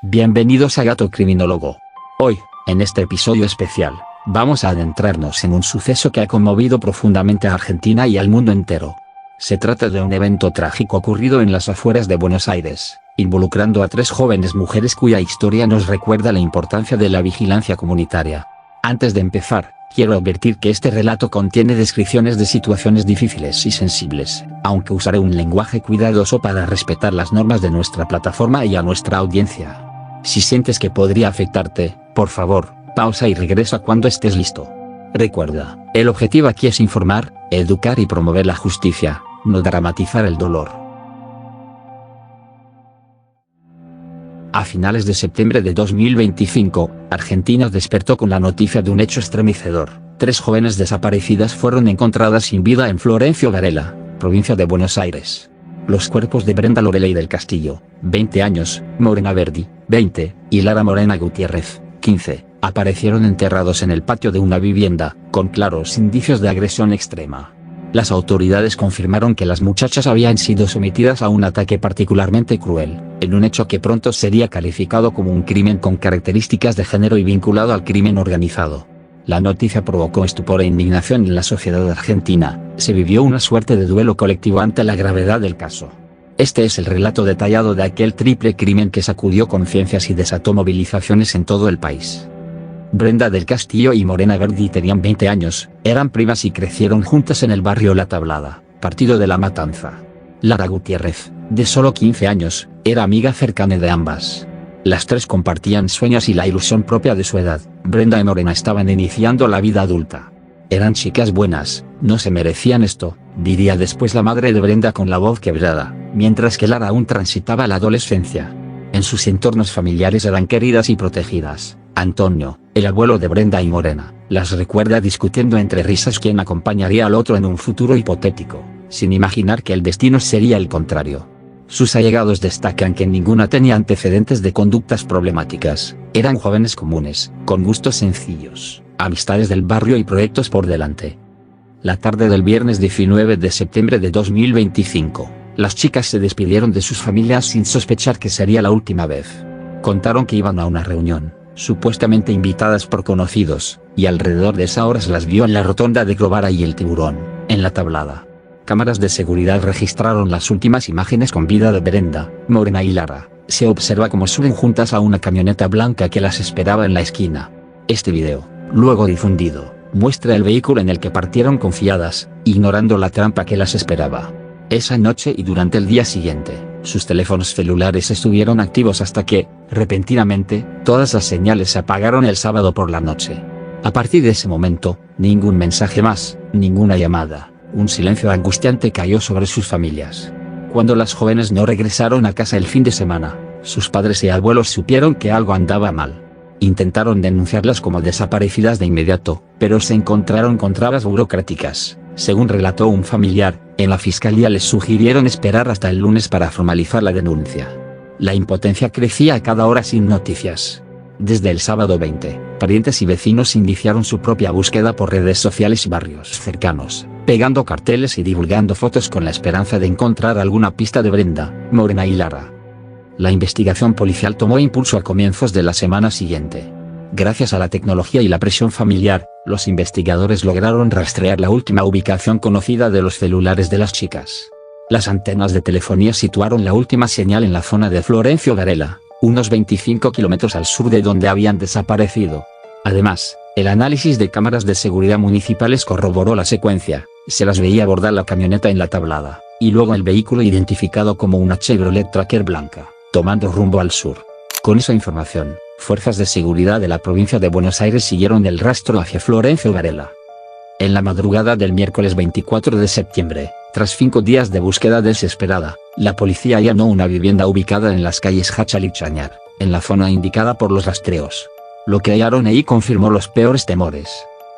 Bienvenidos a Gato Criminólogo. Hoy, en este episodio especial, vamos a adentrarnos en un suceso que ha conmovido profundamente a Argentina y al mundo entero. Se trata de un evento trágico ocurrido en las afueras de Buenos Aires, involucrando a 3 jóvenes mujeres cuya historia nos recuerda la importancia de la vigilancia comunitaria. Antes de empezar, quiero advertir que este relato contiene descripciones de situaciones difíciles y sensibles, aunque usaré un lenguaje cuidadoso para respetar las normas de nuestra plataforma y a nuestra audiencia. Si sientes que podría afectarte, por favor, pausa y regresa cuando estés listo. Recuerda, el objetivo aquí es informar, educar y promover la justicia, no dramatizar el dolor. A finales de septiembre de 2025, Argentina despertó con la noticia de un hecho estremecedor. 3 jóvenes desaparecidas fueron encontradas sin vida en Florencio Varela, provincia de Buenos Aires. Los cuerpos de Brenda Loreley del Castillo, 20 años, Morena Verdi, 20, y Lara Morena Gutiérrez, 15, aparecieron enterrados en el patio de una vivienda, con claros indicios de agresión extrema. Las autoridades confirmaron que las muchachas habían sido sometidas a un ataque particularmente cruel, en un hecho que pronto sería calificado como un crimen con características de género y vinculado al crimen organizado. La noticia provocó estupor e indignación en la sociedad argentina. Se vivió una suerte de duelo colectivo ante la gravedad del caso. Este es el relato detallado de aquel triple crimen que sacudió conciencias y desató movilizaciones en todo el país. Brenda del Castillo y Morena Verdi tenían 20 años, eran primas y crecieron juntas en el barrio La Tablada, partido de La Matanza. Lara Gutiérrez, de solo 15 años, era amiga cercana de ambas. Las 3 compartían sueños y la ilusión propia de su edad. Brenda y Morena estaban iniciando la vida adulta. Eran chicas buenas, no se merecían esto, diría después la madre de Brenda con la voz quebrada, mientras que Lara aún transitaba la adolescencia. En sus entornos familiares eran queridas y protegidas. Antonio, el abuelo de Brenda y Morena, las recuerda discutiendo entre risas quién acompañaría al otro en un futuro hipotético, sin imaginar que el destino sería el contrario. Sus allegados destacan que ninguna tenía antecedentes de conductas problemáticas, eran jóvenes comunes, con gustos sencillos, amistades del barrio y proyectos por delante. La tarde del viernes 19 de septiembre de 2025, las chicas se despidieron de sus familias sin sospechar que sería la última vez. Contaron que iban a una reunión, supuestamente invitadas por conocidos, y alrededor de esa hora se las vio en la rotonda de Glovara y el Tiburón, en La Tablada. Cámaras de seguridad registraron las últimas imágenes con vida de Brenda, Morena y Lara. Se observa cómo suben juntas a una camioneta blanca que las esperaba en la esquina. Este video, luego difundido, muestra el vehículo en el que partieron confiadas, ignorando la trampa que las esperaba. Esa noche y durante el día siguiente, sus teléfonos celulares estuvieron activos hasta que, repentinamente, todas las señales se apagaron el sábado por la noche. A partir de ese momento, ningún mensaje más, ninguna llamada. Un silencio angustiante cayó sobre sus familias. Cuando las jóvenes no regresaron a casa el fin de semana, sus padres y abuelos supieron que algo andaba mal. Intentaron denunciarlas como desaparecidas de inmediato, pero se encontraron con trabas burocráticas. Según relató un familiar, en la fiscalía les sugirieron esperar hasta el lunes para formalizar la denuncia. La impotencia crecía a cada hora sin noticias. Desde el sábado 20, parientes y vecinos iniciaron su propia búsqueda por redes sociales y barrios cercanos, pegando carteles y divulgando fotos con la esperanza de encontrar alguna pista de Brenda, Morena y Lara. La investigación policial tomó impulso a comienzos de la semana siguiente. Gracias a la tecnología y la presión familiar, los investigadores lograron rastrear la última ubicación conocida de los celulares de las chicas. Las antenas de telefonía situaron la última señal en la zona de Florencio Varela, unos 25 kilómetros al sur de donde habían desaparecido. Además, el análisis de cámaras de seguridad municipales corroboró la secuencia. Se las veía abordar la camioneta en La Tablada, y luego el vehículo identificado como una Chevrolet Tracker blanca, tomando rumbo al sur. Con esa información, fuerzas de seguridad de la provincia de Buenos Aires siguieron el rastro hacia Florencio Varela. En la madrugada del miércoles 24 de septiembre, tras 5 días de búsqueda desesperada, la policía allanó una vivienda ubicada en las calles Hachal y Chañar, en la zona indicada por los rastreos. Lo que hallaron ahí confirmó los peores temores.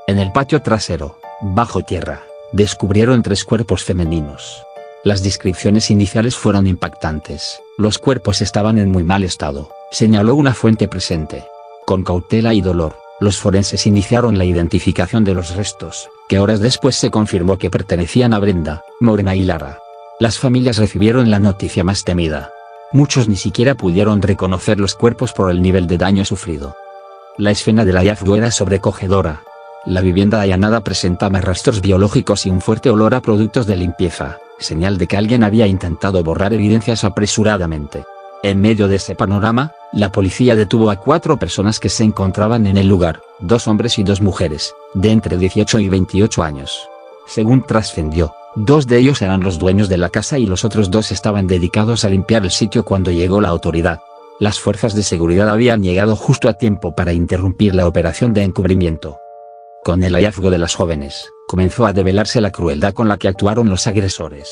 En el patio trasero, bajo tierra, descubrieron 3 cuerpos femeninos. Las descripciones iniciales fueron impactantes. Los cuerpos estaban en muy mal estado, señaló una fuente presente. Con cautela y dolor, los forenses iniciaron la identificación de los restos, que horas después se confirmó que pertenecían a Brenda, Morena y Lara. Las familias recibieron la noticia más temida. Muchos ni siquiera pudieron reconocer los cuerpos por el nivel de daño sufrido. La escena del hallazgo era sobrecogedora. La vivienda allanada presentaba rastros biológicos y un fuerte olor a productos de limpieza, señal de que alguien había intentado borrar evidencias apresuradamente. En medio de ese panorama, la policía detuvo a 4 personas que se encontraban en el lugar, 2 hombres y 2 mujeres, de entre 18 y 28 años. Según trascendió, 2 de ellos eran los dueños de la casa y los otros 2 estaban dedicados a limpiar el sitio cuando llegó la autoridad. Las fuerzas de seguridad habían llegado justo a tiempo para interrumpir la operación de encubrimiento. Con el hallazgo de las jóvenes, comenzó a develarse la crueldad con la que actuaron los agresores.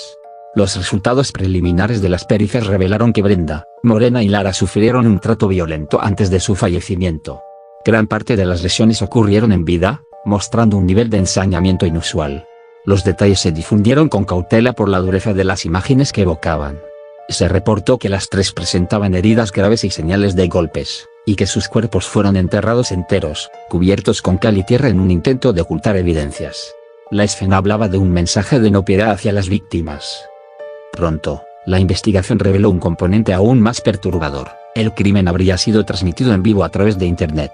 Los resultados preliminares de las pericias revelaron que Brenda, Morena y Lara sufrieron un trato violento antes de su fallecimiento. Gran parte de las lesiones ocurrieron en vida, mostrando un nivel de ensañamiento inusual. Los detalles se difundieron con cautela por la dureza de las imágenes que evocaban. Se reportó que las 3 presentaban heridas graves y señales de golpes, y que sus cuerpos fueron enterrados enteros, cubiertos con cal y tierra en un intento de ocultar evidencias. La escena hablaba de un mensaje de no piedad hacia las víctimas. Pronto, la investigación reveló un componente aún más perturbador: el crimen habría sido transmitido en vivo a través de Internet.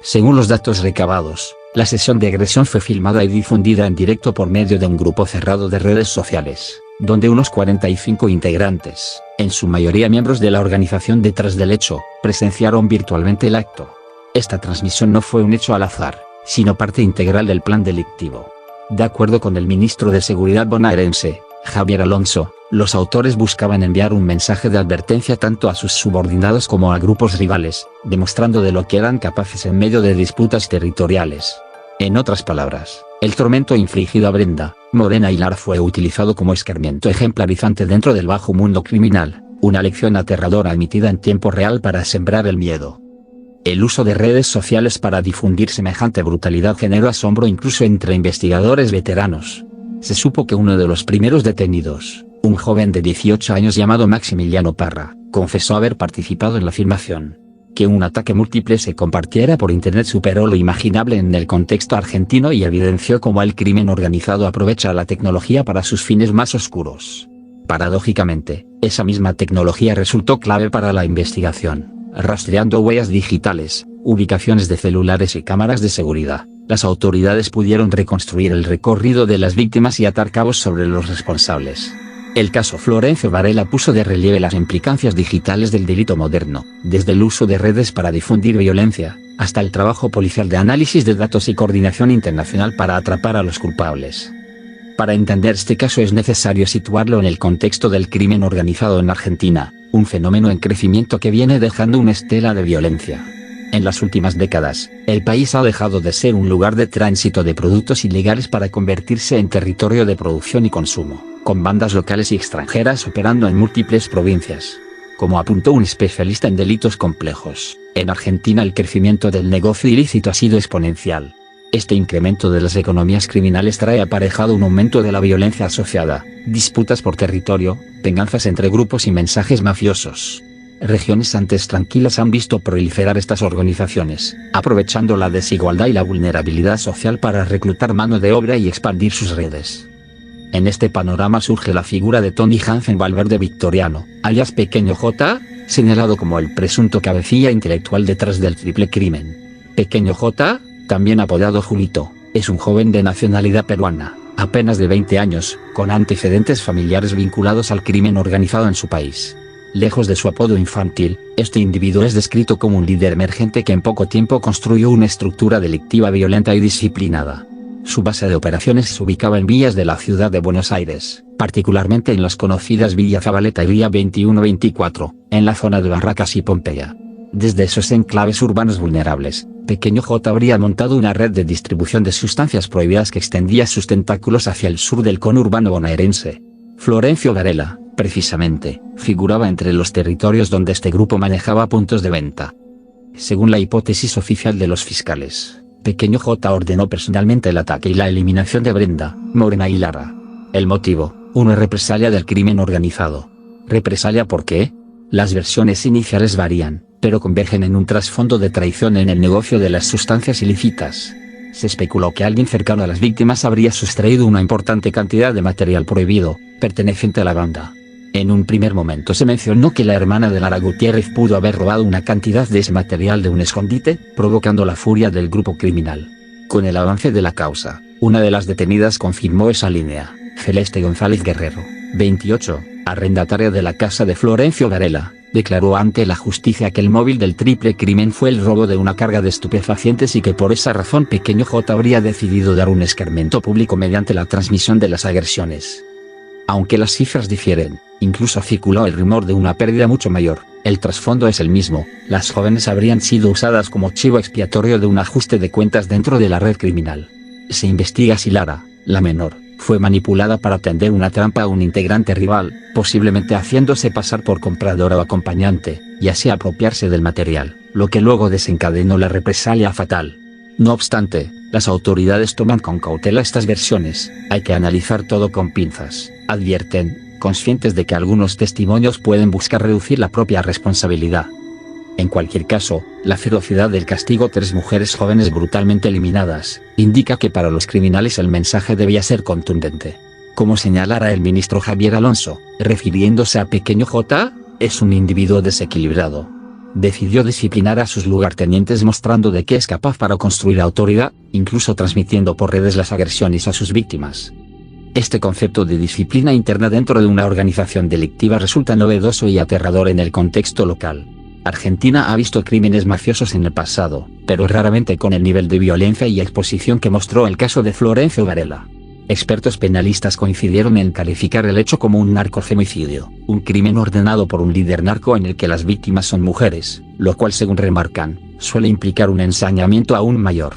Según los datos recabados, la sesión de agresión fue filmada y difundida en directo por medio de un grupo cerrado de redes sociales, donde unos 45 integrantes, en su mayoría miembros de la organización detrás del hecho, presenciaron virtualmente el acto. Esta transmisión no fue un hecho al azar, sino parte integral del plan delictivo. De acuerdo con el ministro de Seguridad bonaerense, Javier Alonso, los autores buscaban enviar un mensaje de advertencia tanto a sus subordinados como a grupos rivales, demostrando de lo que eran capaces en medio de disputas territoriales. En otras palabras, el tormento infligido a Brenda, Morena y Lara fue utilizado como escarmiento ejemplarizante dentro del bajo mundo criminal, una lección aterradora emitida en tiempo real para sembrar el miedo. El uso de redes sociales para difundir semejante brutalidad generó asombro incluso entre investigadores veteranos. Se supo que uno de los primeros detenidos, un joven de 18 años llamado Maximiliano Parra, confesó haber participado en la filmación. Que un ataque múltiple se compartiera por internet superó lo imaginable en el contexto argentino y evidenció cómo el crimen organizado aprovecha la tecnología para sus fines más oscuros. Paradójicamente, esa misma tecnología resultó clave para la investigación, rastreando huellas digitales, ubicaciones de celulares y cámaras de seguridad. Las autoridades pudieron reconstruir el recorrido de las víctimas y atar cabos sobre los responsables. El caso Florencio Varela puso de relieve las implicancias digitales del delito moderno, desde el uso de redes para difundir violencia, hasta el trabajo policial de análisis de datos y coordinación internacional para atrapar a los culpables. Para entender este caso es necesario situarlo en el contexto del crimen organizado en Argentina, un fenómeno en crecimiento que viene dejando una estela de violencia. En las últimas décadas, el país ha dejado de ser un lugar de tránsito de productos ilegales para convertirse en territorio de producción y consumo, con bandas locales y extranjeras operando en múltiples provincias. Como apuntó un especialista en delitos complejos, en Argentina el crecimiento del negocio ilícito ha sido exponencial. Este incremento de las economías criminales trae aparejado un aumento de la violencia asociada, disputas por territorio, venganzas entre grupos y mensajes mafiosos. Regiones antes tranquilas han visto proliferar estas organizaciones, aprovechando la desigualdad y la vulnerabilidad social para reclutar mano de obra y expandir sus redes. En este panorama surge la figura de Tony Hansen Valverde Victoriano, alias Pequeño J, señalado como el presunto cabecilla intelectual detrás del triple crimen. Pequeño J, también apodado Julito, es un joven de nacionalidad peruana, apenas de 20 años, con antecedentes familiares vinculados al crimen organizado en su país. Lejos de su apodo infantil, este individuo es descrito como un líder emergente que en poco tiempo construyó una estructura delictiva violenta y disciplinada. Su base de operaciones se ubicaba en villas de la ciudad de Buenos Aires, particularmente en las conocidas Villa Zabaleta y Villa 21-24, en la zona de Barracas y Pompeya. Desde esos enclaves urbanos vulnerables, Pequeño J habría montado una red de distribución de sustancias prohibidas que extendía sus tentáculos hacia el sur del conurbano bonaerense. Florencio Varela, precisamente, figuraba entre los territorios donde este grupo manejaba puntos de venta. Según la hipótesis oficial de los fiscales, Pequeño J ordenó personalmente el ataque y la eliminación de Brenda, Morena y Lara. El motivo, una represalia del crimen organizado. ¿Represalia por qué? Las versiones iniciales varían, pero convergen en un trasfondo de traición en el negocio de las sustancias ilícitas. Se especuló que alguien cercano a las víctimas habría sustraído una importante cantidad de material prohibido, perteneciente a la banda. En un primer momento se mencionó que la hermana de Lara Gutiérrez pudo haber robado una cantidad de ese material de un escondite, provocando la furia del grupo criminal. Con el avance de la causa, una de las detenidas confirmó esa línea, Celeste González Guerrero, 28, arrendataria de la casa de Florencio Varela, declaró ante la justicia que el móvil del triple crimen fue el robo de una carga de estupefacientes y que por esa razón Pequeño J habría decidido dar un escarmiento público mediante la transmisión de las agresiones. Aunque las cifras difieren, incluso circuló el rumor de una pérdida mucho mayor, el trasfondo es el mismo: las jóvenes habrían sido usadas como chivo expiatorio de un ajuste de cuentas dentro de la red criminal. Se investiga si Lara, la menor, fue manipulada para tender una trampa a un integrante rival, posiblemente haciéndose pasar por compradora o acompañante, y así apropiarse del material, lo que luego desencadenó la represalia fatal. No obstante, las autoridades toman con cautela estas versiones, hay que analizar todo con pinzas, advierten, conscientes de que algunos testimonios pueden buscar reducir la propia responsabilidad. En cualquier caso, la ferocidad del castigo, 3 mujeres jóvenes brutalmente eliminadas, indica que para los criminales el mensaje debía ser contundente. Como señalara el ministro Javier Alonso, refiriéndose a Pequeño J, es un individuo desequilibrado. Decidió disciplinar a sus lugartenientes mostrando de qué es capaz para construir autoridad, incluso transmitiendo por redes las agresiones a sus víctimas. Este concepto de disciplina interna dentro de una organización delictiva resulta novedoso y aterrador en el contexto local. Argentina ha visto crímenes mafiosos en el pasado, pero raramente con el nivel de violencia y exposición que mostró el caso de Florencio Varela. Expertos penalistas coincidieron en calificar el hecho como un narcofemicidio, un crimen ordenado por un líder narco en el que las víctimas son mujeres, lo cual, según remarcan, suele implicar un ensañamiento aún mayor.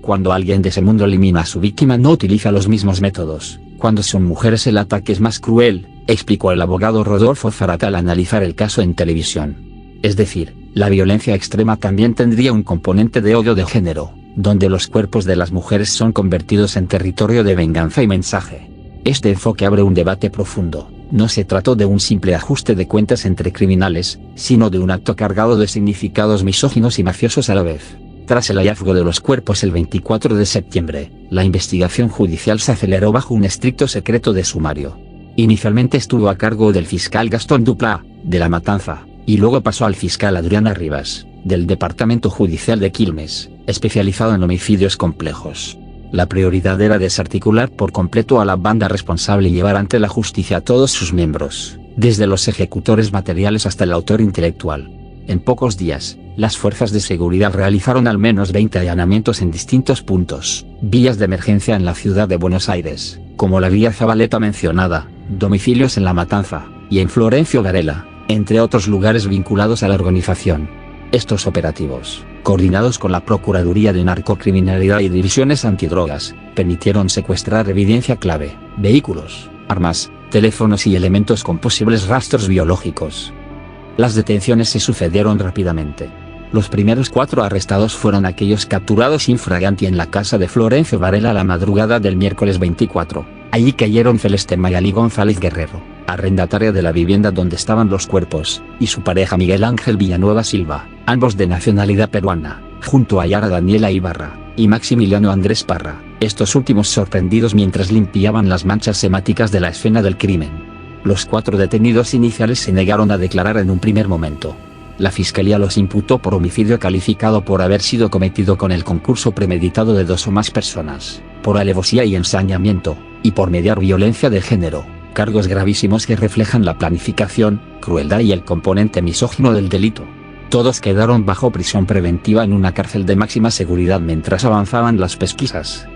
Cuando alguien de ese mundo elimina a su víctima no utiliza los mismos métodos. Cuando son mujeres el ataque es más cruel, explicó el abogado Rodolfo Zarata al analizar el caso en televisión. Es decir, la violencia extrema también tendría un componente de odio de género, donde los cuerpos de las mujeres son convertidos en territorio de venganza y mensaje. Este enfoque abre un debate profundo. No se trató de un simple ajuste de cuentas entre criminales, sino de un acto cargado de significados misóginos y mafiosos a la vez. Tras el hallazgo de los cuerpos el 24 de septiembre, la investigación judicial se aceleró bajo un estricto secreto de sumario. Inicialmente estuvo a cargo del fiscal Gastón Duplá, de La Matanza, y luego pasó al fiscal Adrián Arribas, del Departamento Judicial de Quilmes, especializado en homicidios complejos. La prioridad era desarticular por completo a la banda responsable y llevar ante la justicia a todos sus miembros, desde los ejecutores materiales hasta el autor intelectual. En pocos días, las fuerzas de seguridad realizaron al menos 20 allanamientos en distintos puntos, vías de emergencia en la ciudad de Buenos Aires, como la vía Zabaleta mencionada, domicilios en La Matanza, y en Florencio Varela, entre otros lugares vinculados a la organización. Estos operativos, coordinados con la Procuraduría de Narcocriminalidad y Divisiones Antidrogas, permitieron secuestrar evidencia clave, vehículos, armas, teléfonos y elementos con posibles rastros biológicos. Las detenciones se sucedieron rápidamente. Los primeros 4 arrestados fueron aquellos capturados infraganti en la casa de Florencio Varela la madrugada del miércoles 24. Allí cayeron Celeste Mayali González Guerrero, arrendataria de la vivienda donde estaban los cuerpos, y su pareja Miguel Ángel Villanueva Silva, ambos de nacionalidad peruana, junto a Yara Daniela Ibarra, y Maximiliano Andrés Parra, estos últimos sorprendidos mientras limpiaban las manchas semáticas de la escena del crimen. Los 4 detenidos iniciales se negaron a declarar en un primer momento. La fiscalía los imputó por homicidio calificado por haber sido cometido con el concurso premeditado de 2 o más personas, por alevosía y ensañamiento, y por mediar violencia de género, cargos gravísimos que reflejan la planificación, crueldad y el componente misógino del delito. Todos quedaron bajo prisión preventiva en una cárcel de máxima seguridad mientras avanzaban las pesquisas.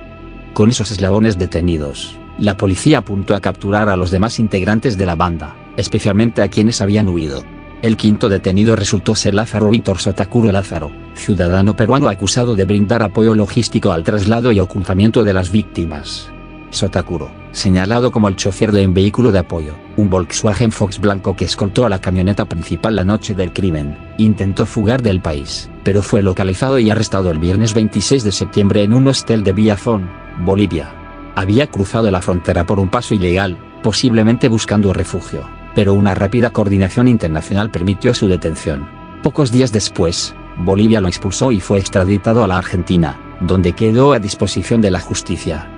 Con esos eslabones detenidos, la policía apuntó a capturar a los demás integrantes de la banda, especialmente a quienes habían huido. El 5º detenido resultó ser Lázaro Víctor Sotakuro Lázaro, ciudadano peruano acusado de brindar apoyo logístico al traslado y ocultamiento de las víctimas. Sotakuro, señalado como el chofer de un vehículo de apoyo, un Volkswagen Fox blanco que escoltó a la camioneta principal la noche del crimen, intentó fugar del país, pero fue localizado y arrestado el viernes 26 de septiembre en un hostel de Villazón, Bolivia. Había cruzado la frontera por un paso ilegal, posiblemente buscando refugio, pero una rápida coordinación internacional permitió su detención. Pocos días después, Bolivia lo expulsó y fue extraditado a la Argentina, donde quedó a disposición de la justicia.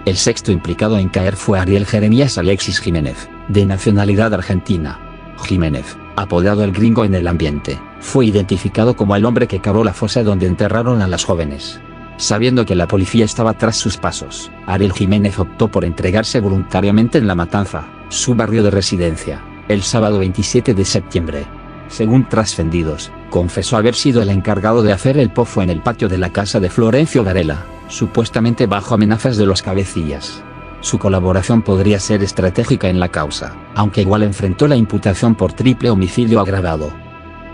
El 6º implicado en caer fue Ariel Jeremías Alexis Jiménez, de nacionalidad argentina. Jiménez, apodado el Gringo en el ambiente, fue identificado como el hombre que cavó la fosa donde enterraron a las jóvenes. Sabiendo que la policía estaba tras sus pasos, Ariel Jiménez optó por entregarse voluntariamente en La Matanza, su barrio de residencia, el sábado 27 de septiembre. Según trascendidos, confesó haber sido el encargado de hacer el pozo en el patio de la casa de Florencio Varela, supuestamente bajo amenazas de los cabecillas. Su colaboración podría ser estratégica en la causa, aunque igual enfrentó la imputación por triple homicidio agravado.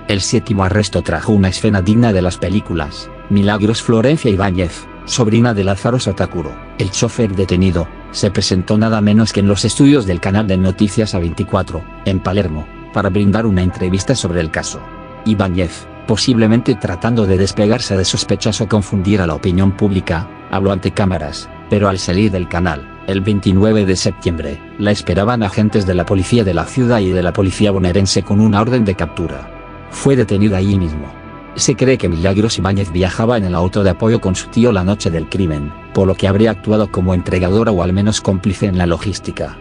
El séptimo arresto trajo una escena digna de las películas. Milagros Florencia Ibáñez, sobrina de Lázaro Sotakuro, el chofer detenido, se presentó nada menos que en los estudios del canal de Noticias A24, en Palermo, para brindar una entrevista sobre el caso. Ibáñez, posiblemente tratando de despegarse de sospechas o confundir a la opinión pública, habló ante cámaras, pero al salir del canal, el 29 de septiembre, la esperaban agentes de la policía de la ciudad y de la policía bonaerense con una orden de captura. Fue detenida allí mismo. Se cree que Milagros Ibáñez viajaba en el auto de apoyo con su tío la noche del crimen, por lo que habría actuado como entregadora o al menos cómplice en la logística.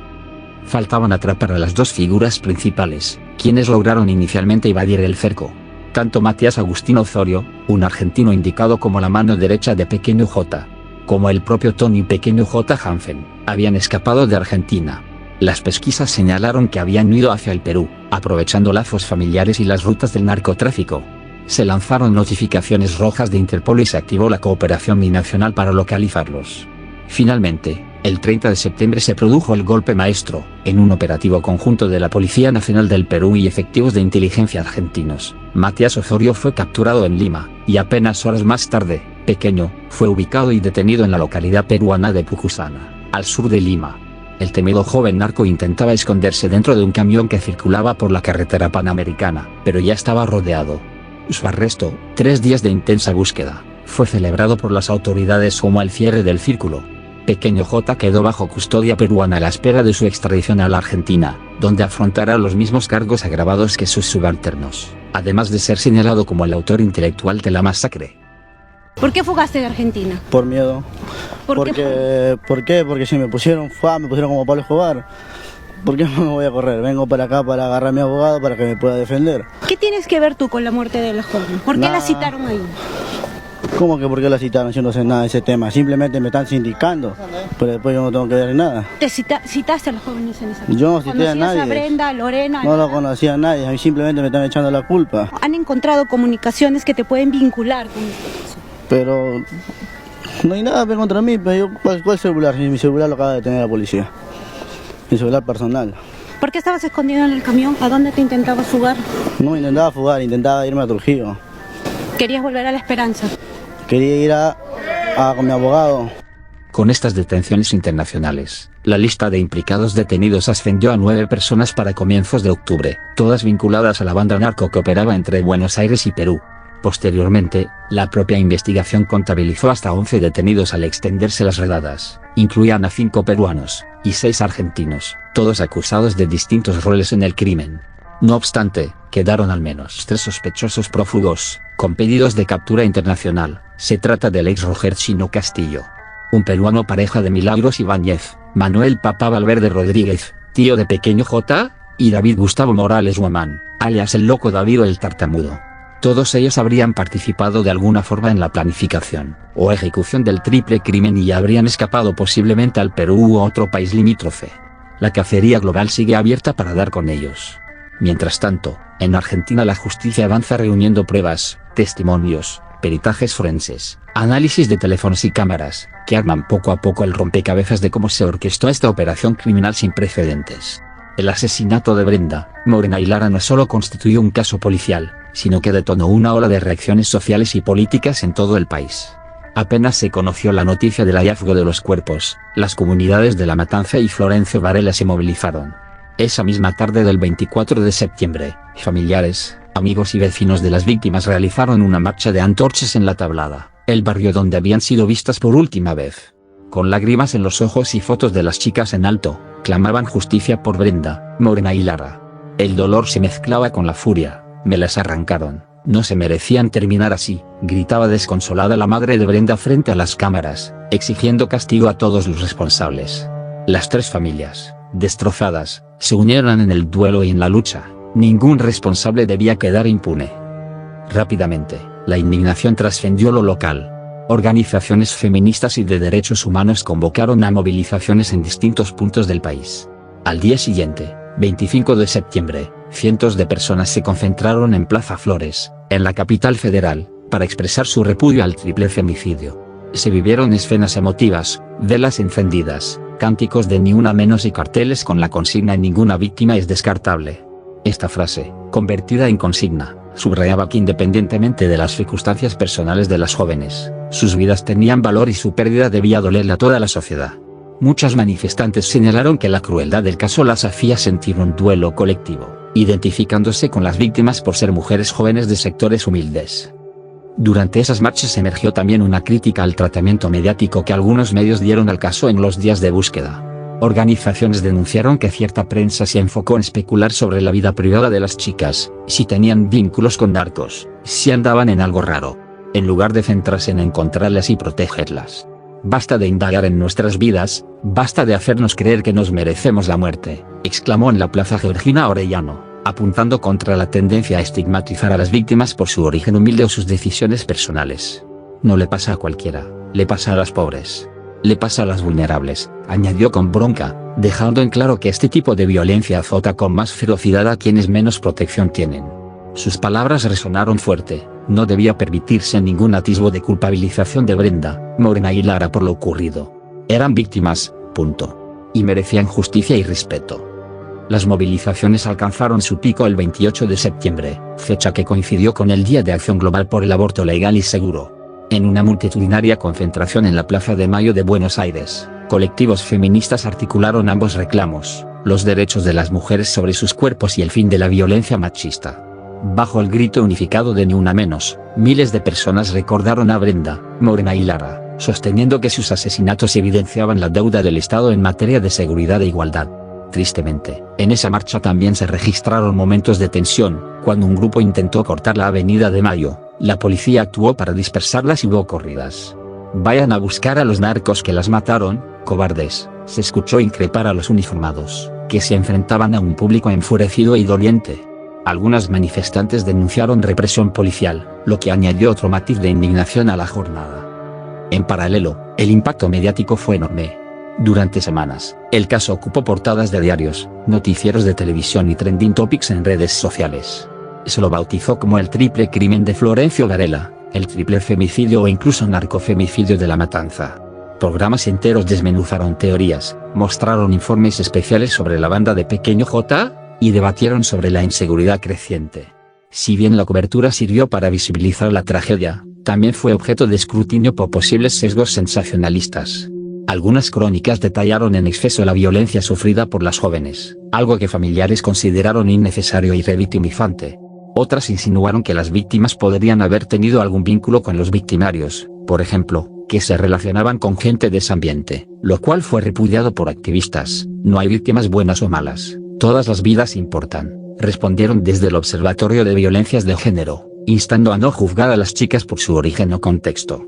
Faltaban atrapar a las dos figuras principales, quienes lograron inicialmente evadir el cerco. Tanto Matías Agustín Osorio, un argentino indicado como la mano derecha de Pequeño J, como el propio Tony Pequeño J. Hanfen, habían escapado de Argentina. Las pesquisas señalaron que habían huido hacia el Perú, aprovechando lazos familiares y las rutas del narcotráfico. Se lanzaron notificaciones rojas de Interpol y se activó la cooperación binacional para localizarlos. Finalmente, el 30 de septiembre se produjo el golpe maestro, en un operativo conjunto de la Policía Nacional del Perú y efectivos de inteligencia argentinos. Matías Osorio fue capturado en Lima, y apenas horas más tarde, Pequeño, fue ubicado y detenido en la localidad peruana de Pucusana, al sur de Lima. El temido joven narco intentaba esconderse dentro de un camión que circulaba por la carretera panamericana, pero ya estaba rodeado. Su arresto, 3 días de intensa búsqueda, fue celebrado por las autoridades como el cierre del círculo. Pequeño J quedó bajo custodia peruana a la espera de su extradición a la Argentina, donde afrontará los mismos cargos agravados que sus subalternos, además de ser señalado como el autor intelectual de la masacre. ¿Por qué fugaste de Argentina? Por miedo. ¿Por qué? Porque si me pusieron como Pablo Escobar. ¿Por qué no me voy a correr? Vengo para acá para agarrar a mi abogado para que me pueda defender. ¿Qué tienes que ver tú con la muerte de la joven? ¿Por qué la citaron ahí? ¿Cómo que por qué la citaron? Yo no sé nada de ese tema. Simplemente me están sindicando, pero después yo no tengo que ver nada. ¿Te citaste a los jóvenes en esa casa? Yo no cité a nadie. ¿Conocías a Brenda, a Lorena? No lo conocía a nadie. A mí simplemente me están echando la culpa. Han encontrado comunicaciones que te pueden vincular con este caso. Pero no hay nada contra mí. Pero ¿cuál celular? Mi celular lo acaba de tener la policía. Mi celular personal. ¿Por qué estabas escondido en el camión? ¿A dónde te intentabas fugar? No intentaba fugar, intentaba irme a Trujillo. ¿Querías volver a La Esperanza? Quería ir con mi abogado. Con estas detenciones internacionales, la lista de implicados detenidos ascendió a 9 personas para comienzos de octubre, todas vinculadas a la banda narco que operaba entre Buenos Aires y Perú. Posteriormente, la propia investigación contabilizó hasta 11 detenidos al extenderse las redadas. Incluían a 5 peruanos y 6 argentinos, todos acusados de distintos roles en el crimen. No obstante, quedaron al menos 3 sospechosos prófugos, con pedidos de captura internacional. Se trata del ex Roger Chino Castillo, un peruano pareja de Milagros Ibáñez, Manuel Papá Valverde Rodríguez, tío de Pequeño J, y David Gustavo Morales Guamán, alias el Loco David o el Tartamudo. Todos ellos habrían participado de alguna forma en la planificación o ejecución del triple crimen y habrían escapado posiblemente al Perú u otro país limítrofe. La cacería global sigue abierta para dar con ellos. Mientras tanto, en Argentina la justicia avanza reuniendo pruebas, testimonios, peritajes forenses, análisis de teléfonos y cámaras, que arman poco a poco el rompecabezas de cómo se orquestó esta operación criminal sin precedentes. El asesinato de Brenda, Morena y Lara no solo constituyó un caso policial, sino que detonó una ola de reacciones sociales y políticas en todo el país. Apenas se conoció la noticia del hallazgo de los cuerpos, las comunidades de La Matanza y Florencio Varela se movilizaron. Esa misma tarde del 24 de septiembre, familiares, amigos y vecinos de las víctimas realizaron una marcha de antorchas en La Tablada, el barrio donde habían sido vistas por última vez. Con lágrimas en los ojos y fotos de las chicas en alto, clamaban justicia por Brenda, Morena y Lara. El dolor se mezclaba con la furia. Me las arrancaron, no se merecían terminar así, gritaba desconsolada la madre de Brenda frente a las cámaras, exigiendo castigo a todos los responsables. Las 3 familias, destrozadas, se unieran en el duelo y en la lucha. Ningún responsable debía quedar impune. Rápidamente, la indignación trascendió lo local. Organizaciones feministas y de derechos humanos convocaron a movilizaciones en distintos puntos del país. Al día siguiente, 25 de septiembre, cientos de personas se concentraron en Plaza Flores, en la capital federal, para expresar su repudio al triple femicidio. Se vivieron escenas emotivas, velas encendidas, cánticos de ni una menos y carteles con la consigna "ninguna víctima es descartable". Esta frase, convertida en consigna, subrayaba que independientemente de las circunstancias personales de las jóvenes, sus vidas tenían valor y su pérdida debía dolerle a toda la sociedad. Muchas manifestantes señalaron que la crueldad del caso las hacía sentir un duelo colectivo, identificándose con las víctimas por ser mujeres jóvenes de sectores humildes. Durante esas marchas emergió también una crítica al tratamiento mediático que algunos medios dieron al caso en los días de búsqueda. Organizaciones denunciaron que cierta prensa se enfocó en especular sobre la vida privada de las chicas, si tenían vínculos con narcos, si andaban en algo raro, en lugar de centrarse en encontrarlas y protegerlas. Basta de indagar en nuestras vidas, basta de hacernos creer que nos merecemos la muerte, exclamó en la plaza Georgina Orellano, apuntando contra la tendencia a estigmatizar a las víctimas por su origen humilde o sus decisiones personales. No le pasa a cualquiera, le pasa a las pobres. Le pasa a las vulnerables, añadió con bronca, dejando en claro que este tipo de violencia azota con más ferocidad a quienes menos protección tienen. Sus palabras resonaron fuerte. No debía permitirse ningún atisbo de culpabilización de Brenda, Morena y Lara por lo ocurrido. Eran víctimas, punto. Y merecían justicia y respeto. Las movilizaciones alcanzaron su pico el 28 de septiembre, fecha que coincidió con el Día de Acción Global por el Aborto Legal y Seguro. En una multitudinaria concentración en la Plaza de Mayo de Buenos Aires, colectivos feministas articularon ambos reclamos: los derechos de las mujeres sobre sus cuerpos y el fin de la violencia machista. Bajo el grito unificado de "ni una menos", miles de personas recordaron a Brenda, Morena y Lara, sosteniendo que sus asesinatos evidenciaban la deuda del Estado en materia de seguridad e igualdad. Tristemente, en esa marcha también se registraron momentos de tensión. Cuando un grupo intentó cortar la Avenida de Mayo, la policía actuó para dispersarlas y hubo corridas. "Vayan a buscar a los narcos que las mataron, cobardes", se escuchó increpar a los uniformados, que se enfrentaban a un público enfurecido y doliente. Algunas manifestantes denunciaron represión policial, lo que añadió otro matiz de indignación a la jornada. En paralelo, el impacto mediático fue enorme. Durante semanas, el caso ocupó portadas de diarios, noticieros de televisión y trending topics en redes sociales. Se lo bautizó como el triple crimen de Florencio Varela, el triple femicidio o incluso narcofemicidio de La Matanza. Programas enteros desmenuzaron teorías, mostraron informes especiales sobre la banda de Pequeño J, y debatieron sobre la inseguridad creciente. Si bien la cobertura sirvió para visibilizar la tragedia, también fue objeto de escrutinio por posibles sesgos sensacionalistas. Algunas crónicas detallaron en exceso la violencia sufrida por las jóvenes, algo que familiares consideraron innecesario y revictimizante. Otras insinuaron que las víctimas podrían haber tenido algún vínculo con los victimarios, por ejemplo, que se relacionaban con gente de ese ambiente, lo cual fue repudiado por activistas. "No hay víctimas buenas o malas, todas las vidas importan", respondieron desde el Observatorio de Violencias de Género, instando a no juzgar a las chicas por su origen o contexto.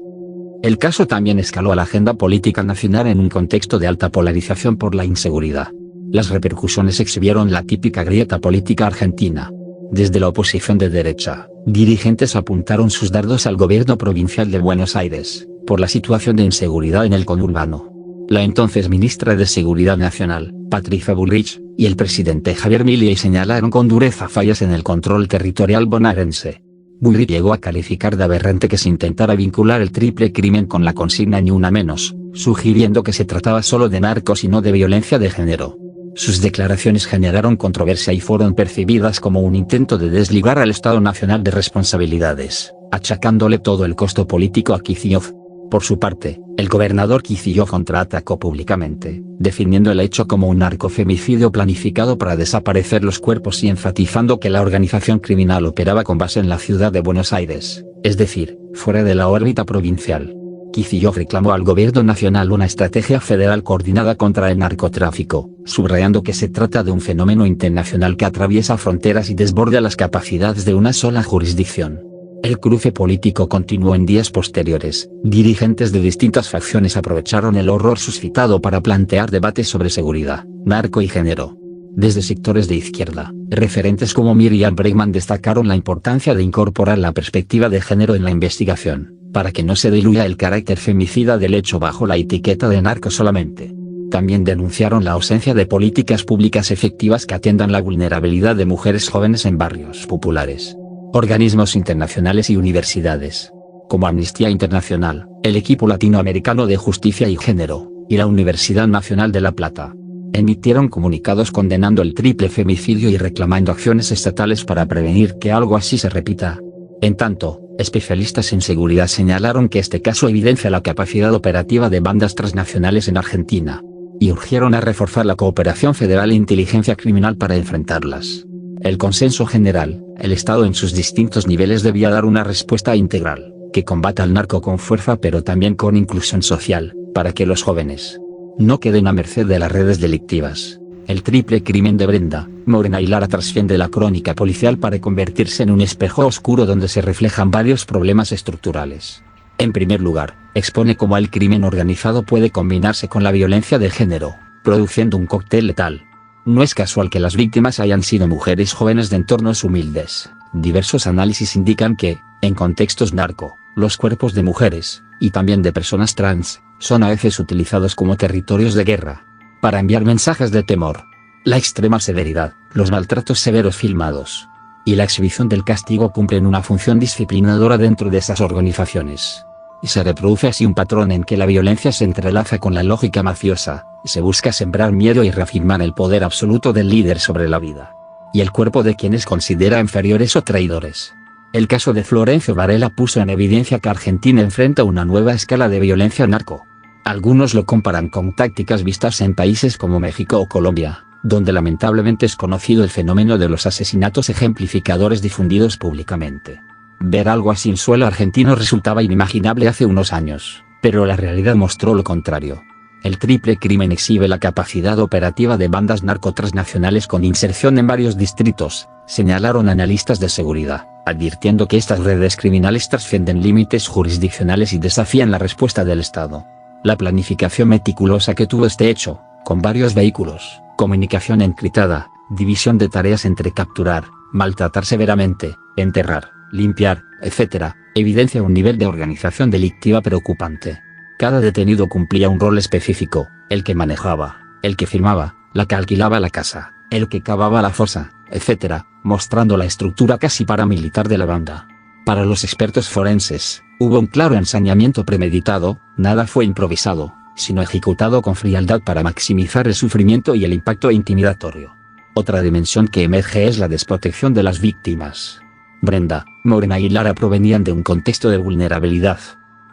El caso también escaló a la agenda política nacional en un contexto de alta polarización por la inseguridad. Las repercusiones exhibieron la típica grieta política argentina. Desde la oposición de derecha, dirigentes apuntaron sus dardos al gobierno provincial de Buenos Aires, por la situación de inseguridad en el conurbano. La entonces ministra de Seguridad Nacional, Patricia Bullrich, y el presidente Javier Milei señalaron con dureza fallas en el control territorial bonaerense. Bullrich llegó a calificar de aberrante que se intentara vincular el triple crimen con la consigna "ni una menos", sugiriendo que se trataba solo de narcos y no de violencia de género. Sus declaraciones generaron controversia y fueron percibidas como un intento de desligar al Estado Nacional de responsabilidades, achacándole todo el costo político a Kicillof. Por su parte, el gobernador Kicillof contraatacó públicamente, definiendo el hecho como un narcofemicidio planificado para desaparecer los cuerpos y enfatizando que la organización criminal operaba con base en la ciudad de Buenos Aires, es decir, fuera de la órbita provincial. Kicillof reclamó al gobierno nacional una estrategia federal coordinada contra el narcotráfico, subrayando que se trata de un fenómeno internacional que atraviesa fronteras y desborda las capacidades de una sola jurisdicción. El cruce político continuó en días posteriores. Dirigentes de distintas facciones aprovecharon el horror suscitado para plantear debates sobre seguridad, narco y género. Desde sectores de izquierda, referentes como Miriam Bregman destacaron la importancia de incorporar la perspectiva de género en la investigación, para que no se diluya el carácter femicida del hecho bajo la etiqueta de narco solamente. También denunciaron la ausencia de políticas públicas efectivas que atiendan la vulnerabilidad de mujeres jóvenes en barrios populares. Organismos internacionales y universidades, como Amnistía Internacional, el Equipo Latinoamericano de Justicia y Género, y la Universidad Nacional de La Plata, emitieron comunicados condenando el triple femicidio y reclamando acciones estatales para prevenir que algo así se repita. En tanto, especialistas en seguridad señalaron que este caso evidencia la capacidad operativa de bandas transnacionales en Argentina, y urgieron a reforzar la cooperación federal e inteligencia criminal para enfrentarlas. El consenso general, el Estado en sus distintos niveles debía dar una respuesta integral, que combata al narco con fuerza pero también con inclusión social, para que los jóvenes no queden a merced de las redes delictivas. El triple crimen de Brenda, Morena y Lara trasciende la crónica policial para convertirse en un espejo oscuro donde se reflejan varios problemas estructurales. En primer lugar, expone cómo el crimen organizado puede combinarse con la violencia de género, produciendo un cóctel letal. No es casual que las víctimas hayan sido mujeres jóvenes de entornos humildes. Diversos análisis indican que, en contextos narco, los cuerpos de mujeres, y también de personas trans, son a veces utilizados como territorios de guerra, para enviar mensajes de temor. La extrema severidad, los maltratos severos filmados, y la exhibición del castigo cumplen una función disciplinadora dentro de esas organizaciones. Y se reproduce así un patrón en que la violencia se entrelaza con la lógica mafiosa, y se busca sembrar miedo y reafirmar el poder absoluto del líder sobre la vida y el cuerpo de quienes considera inferiores o traidores. El caso de Florencio Varela puso en evidencia que Argentina enfrenta una nueva escala de violencia narco. Algunos lo comparan con tácticas vistas en países como México o Colombia, donde lamentablemente es conocido el fenómeno de los asesinatos ejemplificadores difundidos públicamente. Ver algo así en suelo argentino resultaba inimaginable hace unos años, pero la realidad mostró lo contrario. El triple crimen exhibe la capacidad operativa de bandas narcotransnacionales con inserción en varios distritos, señalaron analistas de seguridad, advirtiendo que estas redes criminales trascienden límites jurisdiccionales y desafían la respuesta del Estado. La planificación meticulosa que tuvo este hecho, con varios vehículos, comunicación encriptada, división de tareas entre capturar, maltratar severamente, enterrar, limpiar, etc., evidencia un nivel de organización delictiva preocupante. Cada detenido cumplía un rol específico, el que manejaba, el que filmaba, la que alquilaba la casa, el que cavaba la fosa, etc., mostrando la estructura casi paramilitar de la banda. Para los expertos forenses, hubo un claro ensañamiento premeditado, nada fue improvisado, sino ejecutado con frialdad para maximizar el sufrimiento y el impacto intimidatorio. Otra dimensión que emerge es la desprotección de las víctimas. Brenda, Morena y Lara provenían de un contexto de vulnerabilidad.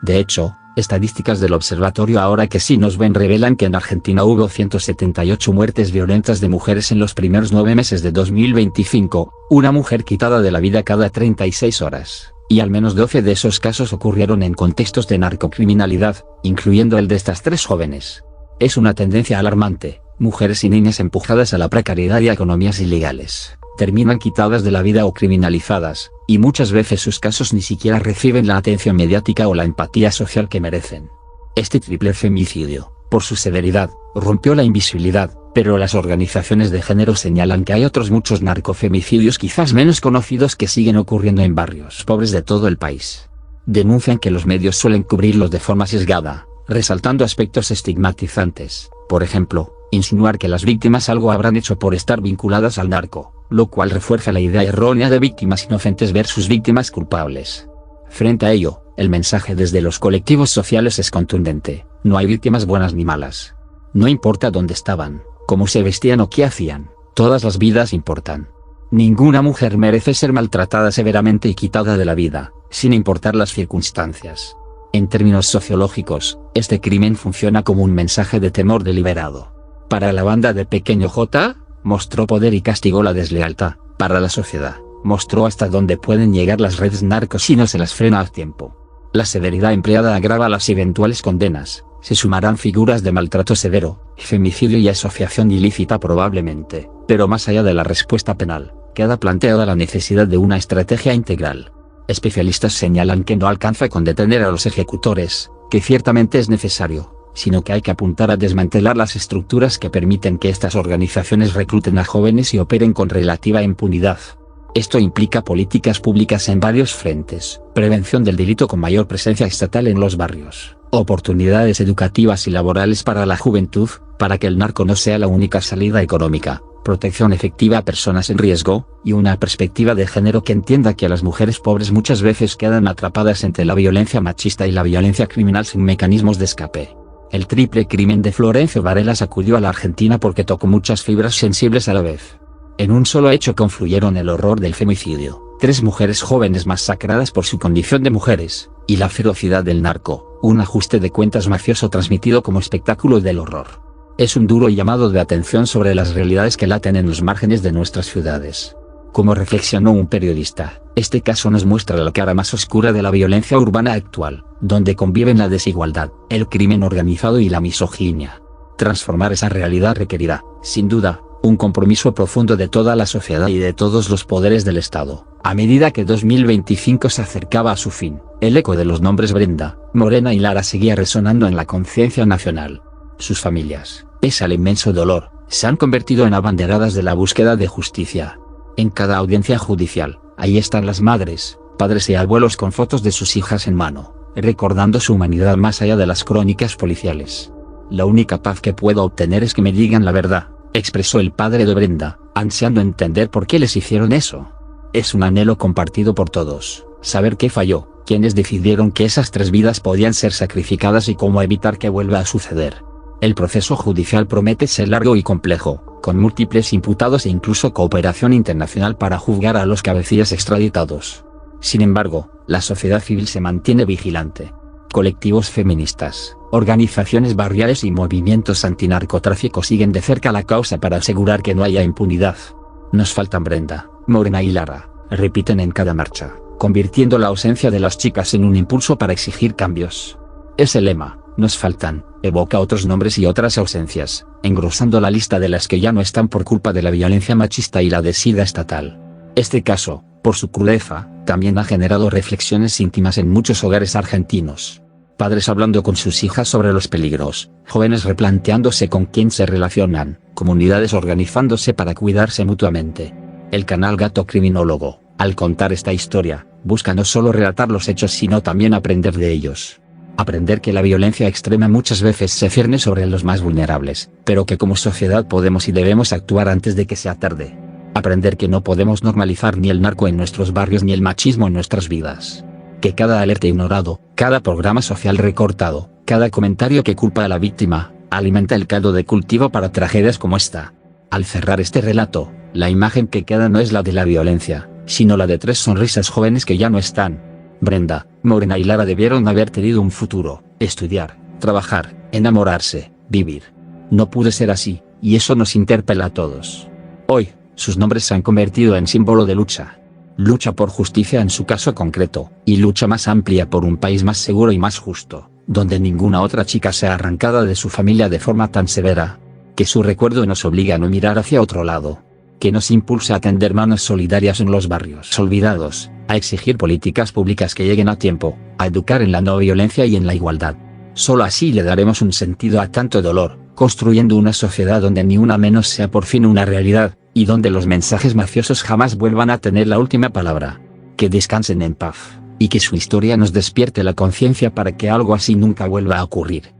De hecho, estadísticas del Observatorio Ahora que sí nos ven revelan que en Argentina hubo 178 muertes violentas de mujeres en los primeros 9 meses de 2025, una mujer quitada de la vida cada 36 horas, y al menos 12 de esos casos ocurrieron en contextos de narcocriminalidad, incluyendo el de estas 3 jóvenes. Es una tendencia alarmante, mujeres y niñas empujadas a la precariedad y a economías ilegales, terminan quitadas de la vida o criminalizadas, y muchas veces sus casos ni siquiera reciben la atención mediática o la empatía social que merecen. Este triple femicidio, por su severidad, rompió la invisibilidad, pero las organizaciones de género señalan que hay otros muchos narcofemicidios quizás menos conocidos que siguen ocurriendo en barrios pobres de todo el país. Denuncian que los medios suelen cubrirlos de forma sesgada, resaltando aspectos estigmatizantes, por ejemplo, insinuar que las víctimas algo habrán hecho por estar vinculadas al narco, lo cual refuerza la idea errónea de víctimas inocentes versus víctimas culpables. Frente a ello, el mensaje desde los colectivos sociales es contundente: no hay víctimas buenas ni malas. No importa dónde estaban, cómo se vestían o qué hacían, todas las vidas importan. Ninguna mujer merece ser maltratada severamente y quitada de la vida, sin importar las circunstancias. En términos sociológicos, este crimen funciona como un mensaje de temor deliberado. Para la banda de Pequeño J, mostró poder y castigó la deslealtad. Para la sociedad, mostró hasta dónde pueden llegar las redes narcos si no se las frena a tiempo. La severidad empleada agrava las eventuales condenas, se sumarán figuras de maltrato severo, femicidio y asociación ilícita probablemente, pero más allá de la respuesta penal, queda planteada la necesidad de una estrategia integral. Especialistas señalan que no alcanza con detener a los ejecutores, que ciertamente es necesario, sino que hay que apuntar a desmantelar las estructuras que permiten que estas organizaciones recluten a jóvenes y operen con relativa impunidad. Esto implica políticas públicas en varios frentes: prevención del delito con mayor presencia estatal en los barrios, oportunidades educativas y laborales para la juventud, para que el narco no sea la única salida económica, protección efectiva a personas en riesgo, y una perspectiva de género que entienda que a las mujeres pobres muchas veces quedan atrapadas entre la violencia machista y la violencia criminal sin mecanismos de escape. El triple crimen de Florencio Varela sacudió a la Argentina porque tocó muchas fibras sensibles a la vez. En un solo hecho confluyeron el horror del femicidio, 3 mujeres jóvenes masacradas por su condición de mujeres, y la ferocidad del narco, un ajuste de cuentas mafioso transmitido como espectáculo del horror. Es un duro llamado de atención sobre las realidades que laten en los márgenes de nuestras ciudades. Como reflexionó un periodista, este caso nos muestra la cara más oscura de la violencia urbana actual, donde conviven la desigualdad, el crimen organizado y la misoginia. Transformar esa realidad requerirá, sin duda, un compromiso profundo de toda la sociedad y de todos los poderes del Estado. A medida que 2025 se acercaba a su fin, el eco de los nombres Brenda, Morena y Lara seguía resonando en la conciencia nacional. Sus familias, pese al inmenso dolor, se han convertido en abanderadas de la búsqueda de justicia. En cada audiencia judicial, ahí están las madres, padres y abuelos con fotos de sus hijas en mano, recordando su humanidad más allá de las crónicas policiales. La única paz que puedo obtener es que me digan la verdad, expresó el padre de Brenda, ansiando entender por qué les hicieron eso. Es un anhelo compartido por todos, saber qué falló, quiénes decidieron que esas 3 vidas podían ser sacrificadas y cómo evitar que vuelva a suceder. El proceso judicial promete ser largo y complejo, con múltiples imputados e incluso cooperación internacional para juzgar a los cabecillas extraditados. Sin embargo, la sociedad civil se mantiene vigilante. Colectivos feministas, organizaciones barriales y movimientos antinarcotráfico siguen de cerca la causa para asegurar que no haya impunidad. Nos faltan Brenda, Morena y Lara, repiten en cada marcha, convirtiendo la ausencia de las chicas en un impulso para exigir cambios. Ese lema, nos faltan, evoca otros nombres y otras ausencias, engrosando la lista de las que ya no están por culpa de la violencia machista y la desidia estatal. Este caso, por su crudeza, también ha generado reflexiones íntimas en muchos hogares argentinos. Padres hablando con sus hijas sobre los peligros, jóvenes replanteándose con quién se relacionan, comunidades organizándose para cuidarse mutuamente. El canal Gato Criminólogo, al contar esta historia, busca no solo relatar los hechos sino también aprender de ellos. Aprender que la violencia extrema muchas veces se cierne sobre los más vulnerables, pero que como sociedad podemos y debemos actuar antes de que sea tarde. Aprender que no podemos normalizar ni el narco en nuestros barrios ni el machismo en nuestras vidas. Que cada alerta ignorado, cada programa social recortado, cada comentario que culpa a la víctima, alimenta el caldo de cultivo para tragedias como esta. Al cerrar este relato, la imagen que queda no es la de la violencia, sino la de 3 sonrisas jóvenes que ya no están. Brenda, Morena y Lara debieron haber tenido un futuro, estudiar, trabajar, enamorarse, vivir. No pudo ser así, y eso nos interpela a todos. Hoy, sus nombres se han convertido en símbolo de lucha. Lucha por justicia en su caso concreto, y lucha más amplia por un país más seguro y más justo, donde ninguna otra chica sea arrancada de su familia de forma tan severa. Que su recuerdo nos obligue a no mirar hacia otro lado. Que nos impulsa a tender manos solidarias en los barrios olvidados, a exigir políticas públicas que lleguen a tiempo, a educar en la no violencia y en la igualdad. Solo así le daremos un sentido a tanto dolor, construyendo una sociedad donde ni una menos sea por fin una realidad, y donde los mensajes mafiosos jamás vuelvan a tener la última palabra. Que descansen en paz, y que su historia nos despierte la conciencia para que algo así nunca vuelva a ocurrir.